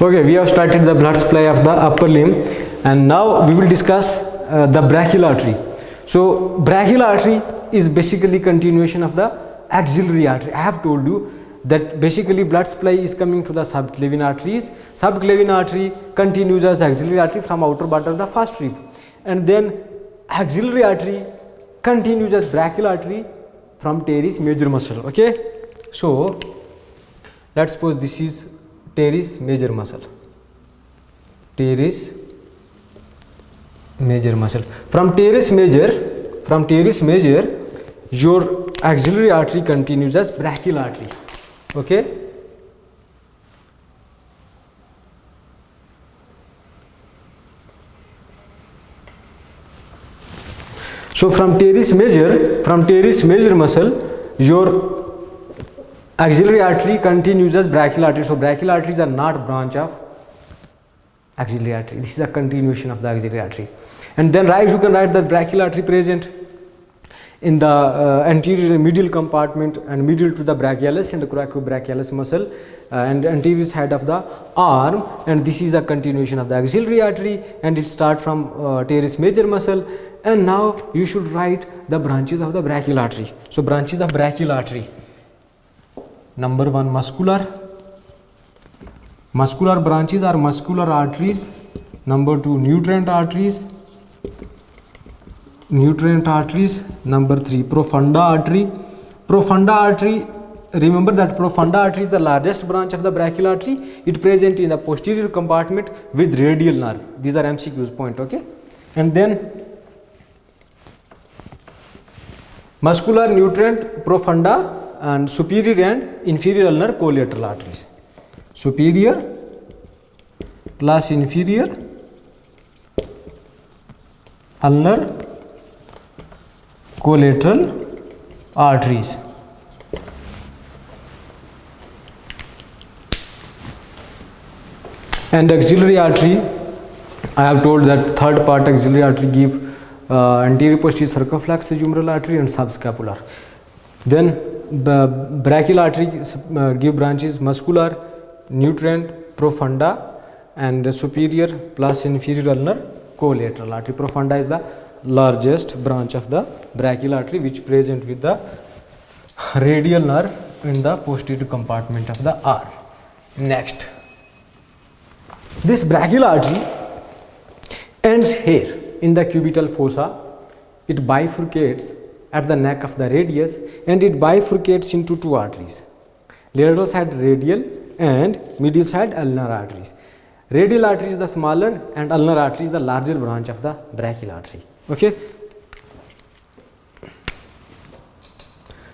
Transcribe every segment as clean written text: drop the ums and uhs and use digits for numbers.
Okay, we have started the blood supply of the upper limb, and now we will discuss the brachial artery. So brachial artery is basically continuation of the axillary artery. I have told you that basically blood supply is coming to the subclavian arteries. Subclavian artery continues as axillary artery from outer part of the first rib, and then axillary artery continues as brachial artery from teres major muscle. Okay, so let's suppose this is teres major muscle. Teres major muscle. From teres major, your axillary artery continues as brachial artery. Okay. So from teres major muscle, your axillary artery continues as brachial artery. So brachial arteries are not branch of axillary artery. This is a continuation of the axillary artery. And then you can write that brachial artery present in the anterior and medial compartment and medial to the brachialis and the coracobrachialis muscle and anterior side of the arm, and this is a continuation of the axillary artery, and it starts from teres major muscle. And now you should write the branches of the brachial artery. So branches of brachial artery: number 1, muscular branches are muscular arteries. Number 2, nutrient arteries. Number 3, profunda artery. Remember that profunda artery is the largest branch of the brachial artery. It present in the posterior compartment with radial nerve. These are MCQs point. Okay, and then muscular, nutrient, profunda, and superior and inferior ulnar collateral arteries. Superior plus inferior ulnar collateral arteries. And axillary artery, I have told that third part axillary artery give anterior posterior circumflex humeral artery and subscapular. Then the brachial artery give branches muscular, nutrient, profunda, and the superior plus inferior ulnar collateral artery. Profunda is the largest branch of the brachial artery, which present with the radial nerve in the posterior compartment of the arm. Next, this brachial artery ends here in the cubital fossa. It bifurcates at the neck of the radius, and it bifurcates into 2 arteries: lateral side radial and medial side ulnar arteries. Radial artery is the smaller and ulnar artery is the larger branch of the brachial artery. Okay,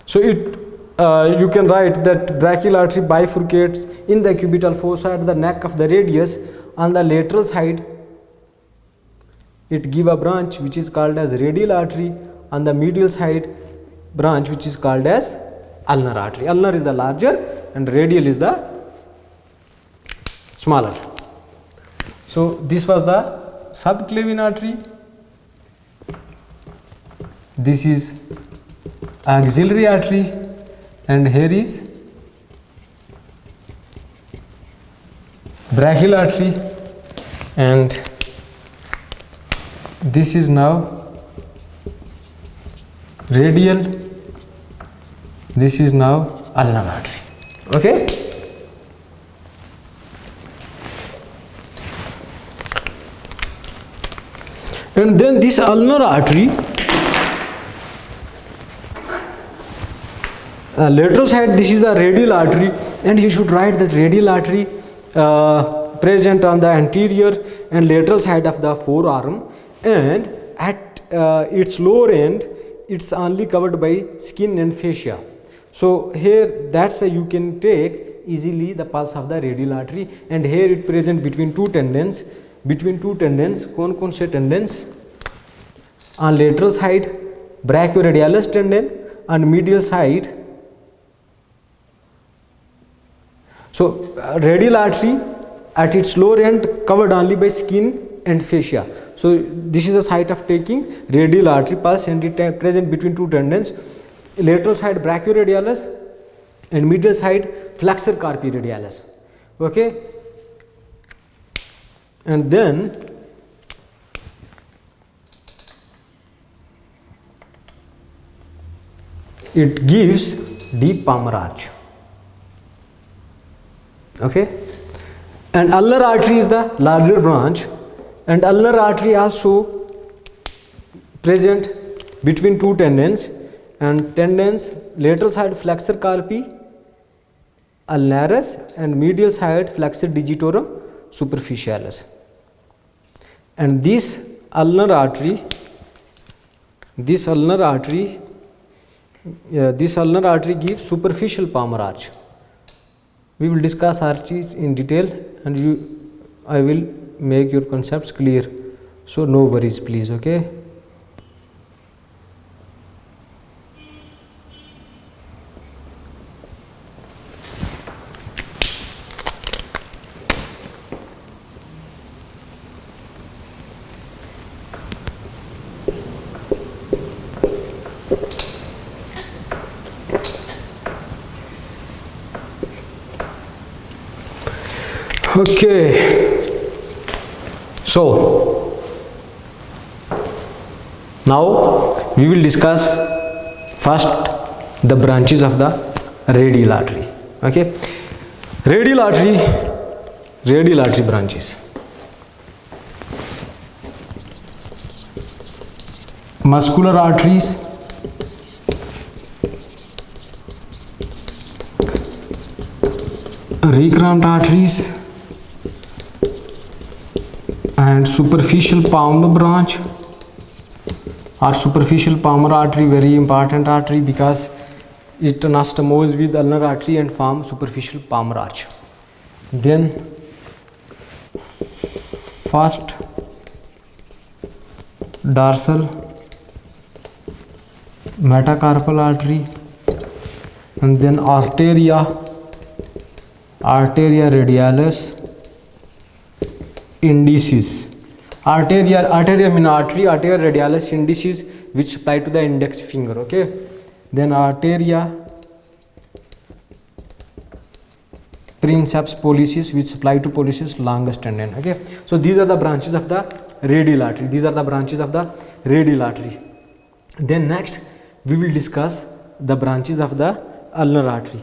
so you can write that brachial artery bifurcates in the cubital fossa at the neck of the radius. On the lateral side, it give a branch which is called as radial artery. On the medial side, branch which is called as ulnar artery. Ulnar is the larger and radial is the smaller. So this was the subclavian artery. This is axillary artery, and here is brachial artery, and this is now radial, this is now ulnar artery. Okay, and then this ulnar artery, lateral side, this is a radial artery, and you should write that radial artery present on the anterior and lateral side of the forearm, and at its lower end it's only covered by skin and fascia. So here that's why you can take easily the pulse of the radial artery, and here it present between 2 tendons. कौन से tendons? On lateral side brachioradialis tendon, on medial side. So radial artery at its lower end covered only by skin and fascia. So this is the site of taking radial artery pulse, and it present between 2 tendons. Lateral side brachioradialis and medial side flexor carpi radialis. Okay, and then it gives deep palmar arch. Okay, and ulnar artery is the larger branch, and ulnar artery also present between two tendons, and tendons lateral side flexor carpi ulnaris and medial side flexor digitorum superficialis, and this ulnar artery gives superficial palmar arch. We will discuss arches in detail, and I will make your concepts clear, so no worries please. Okay, so now we will discuss first the branches of the radial artery. Okay, radial artery branches: muscular arteries, recurrent arteries, and superficial palmar branch or superficial palmar artery, very important artery because it anastomoses with ulnar artery and form superficial palmar arch. Then first dorsal metacarpal artery, and then arteria radialis indicis. Arteria mean artery, arteria radialis indicis, which supply to the index finger. Okay, then arteria princeps pollicis, which supply to pollicis longus tendon. Okay, so these are the branches of the radial artery. Then next we will discuss the branches of the ulnar artery.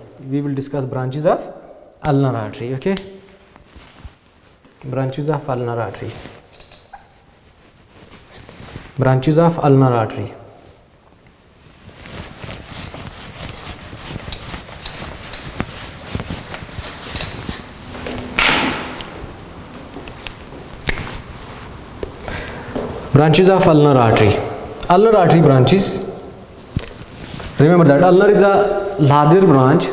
Okay, branches of ulnar artery. Branches of ulnar artery. Ulnar artery branches. Remember that ulnar is a larger branch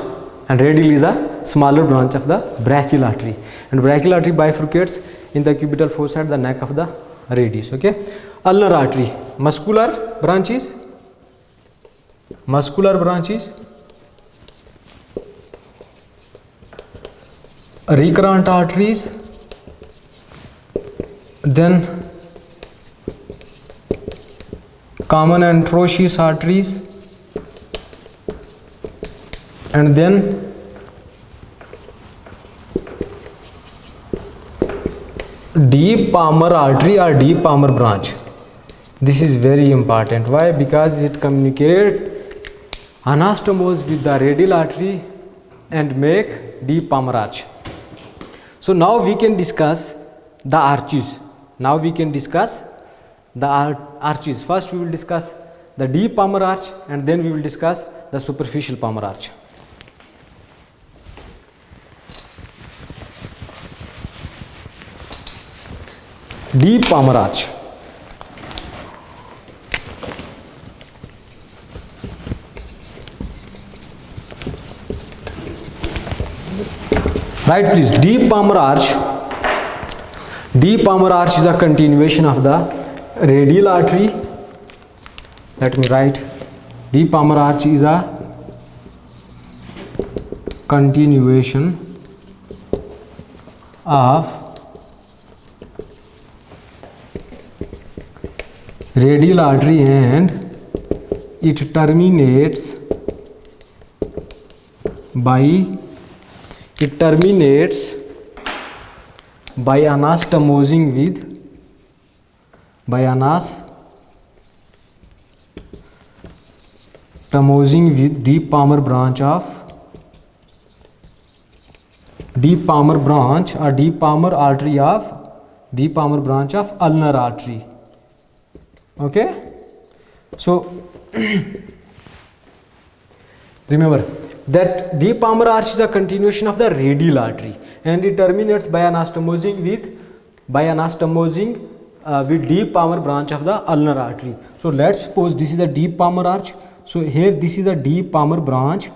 and radial is a smaller branch of the brachial artery, and brachial artery bifurcates in the cubital fossa at the neck of the radius. Okay, ulnar artery, muscular branches, recurrent arteries, then common anterous arteries, and then deep palmar artery or deep palmar branch. This is very important. Why? Because it communicates anastomose with the radial artery and make deep palmar arch. So now we can discuss the arches. First we will discuss the deep palmar arch, and then we will discuss the superficial palmar arch. Deep palmar arch. Right, please. Deep palmar arch is a continuation of the radial artery. Let me write. Deep palmar arch is a continuation of radial artery, and it terminates by anastomosing with deep Palmer branch or deep Palmer branch of ulnar artery. Okay, so remember that deep Palmer arch is a continuation of the radial artery, and it terminates by anastomosing with deep Palmer branch of the ulnar artery. So let's suppose this is a deep Palmer arch. So here this is a deep Palmer branch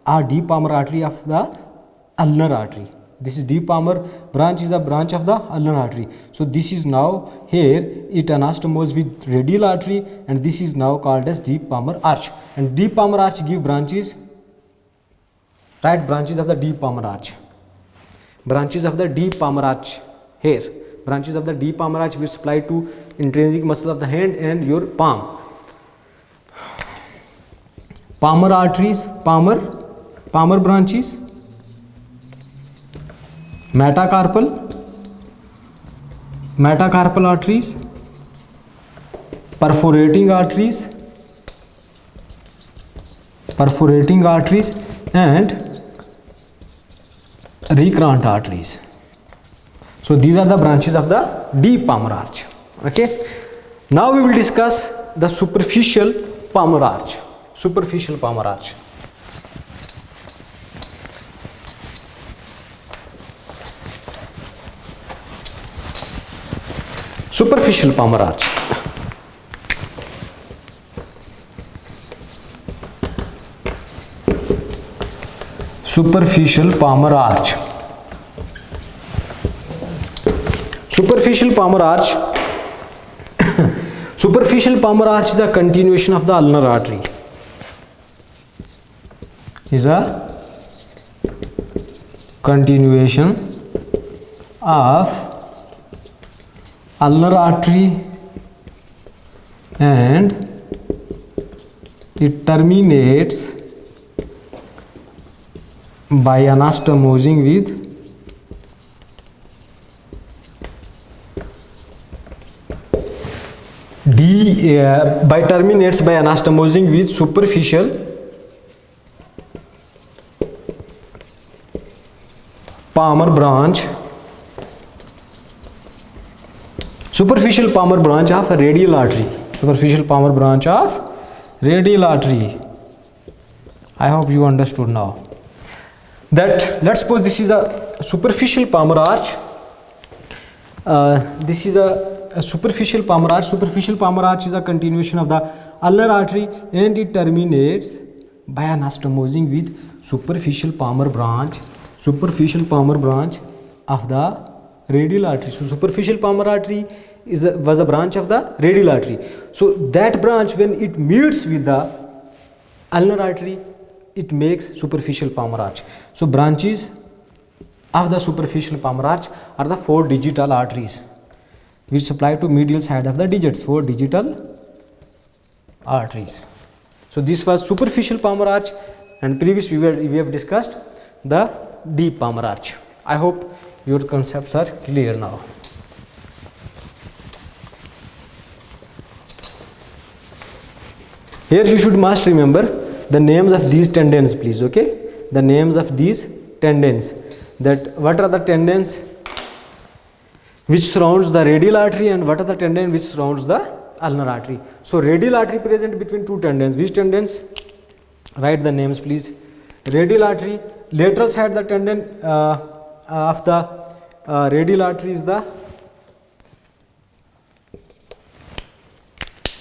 or deep Palmer artery of the ulnar artery. This is deep Palmer branch is a branch of the ulnar artery. So this is now here it anastomoses with radial artery, and this is now called as deep Palmer arch. And deep Palmer arch give branches, right, branches of the deep Palmer arch. Branches of the deep Palmer arch here. Branches of the deep Palmer arch which supply to intrinsic muscle of the hand and your palm. Palmer arteries, Palmer branches, metacarpal arteries, perforating arteries, and recurrent arteries. So these are the branches of the deep Palmer arch. Okay. Now we will discuss the superficial Palmer arch. Superficial Palmer arch. Superficial Palmer arch. Superficial Palmer arch. Superficial Palmer arch. Superficial Palmer arch is a continuation of the ulnar artery. Is a continuation of ulnar artery, and it terminates by anastomosing with superficial Palmer branch. Superficial Palmer branch of radial artery. Superficial Palmer branch of radial artery. I hope you understood now. That let's suppose this is a superficial Palmer arch. This is a superficial Palmer arch. Superficial Palmer arch is a continuation of the ulnar artery, and it terminates by anastomosing with superficial Palmer branch of the radial artery. So superficial Palmer artery was a branch of the radial artery. So that branch, when it meets with the ulnar artery, it makes superficial Palmer arch. So branches of the superficial Palmer arch are the 4 digital arteries which supply to medial side of the digits. 4 digital arteries. So this was superficial Palmer arch, and previously we have discussed the deep Palmer arch. I hope your concepts are clear now. Here you should must remember the names of these tendons, please. Okay, the names of these tendons. That what are the tendons which surrounds the radial artery, and what are the tendons which surrounds the ulnar artery. So radial artery present between 2 tendons. Which tendons? Write the names, please. Radial artery, lateral side the tendon of the radial artery is the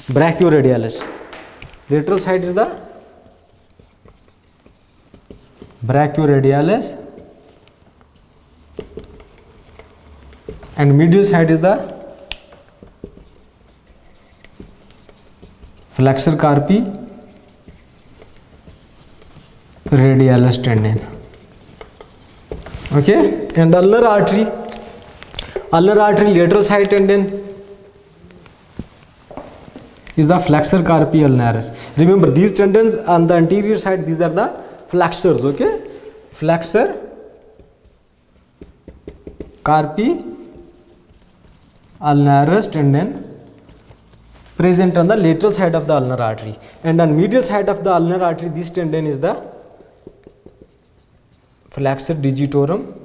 brachioradialis. Lateral side is the brachioradialis, and medial side is the flexor carpi radialis tendon. Okay, and ulnar artery lateral side tendon is the flexor carpi ulnaris. Remember these tendons on the anterior side, these are the flexors. Okay, flexor carpi ulnar tendon present on the lateral side of the ulnar artery, and on medial side of the ulnar artery this tendon is the flexor digitorum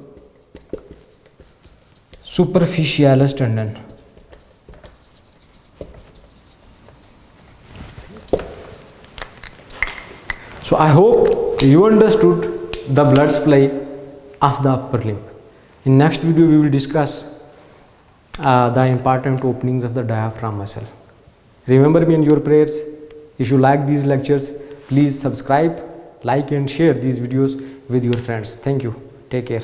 superficialis tendon. So I hope you understood the blood supply of the upper limb. In next video we will discuss the important openings of the diaphragm muscle. Remember me in your prayers. If you like these lectures, please subscribe, like and share these videos with your friends. Thank you. Take care.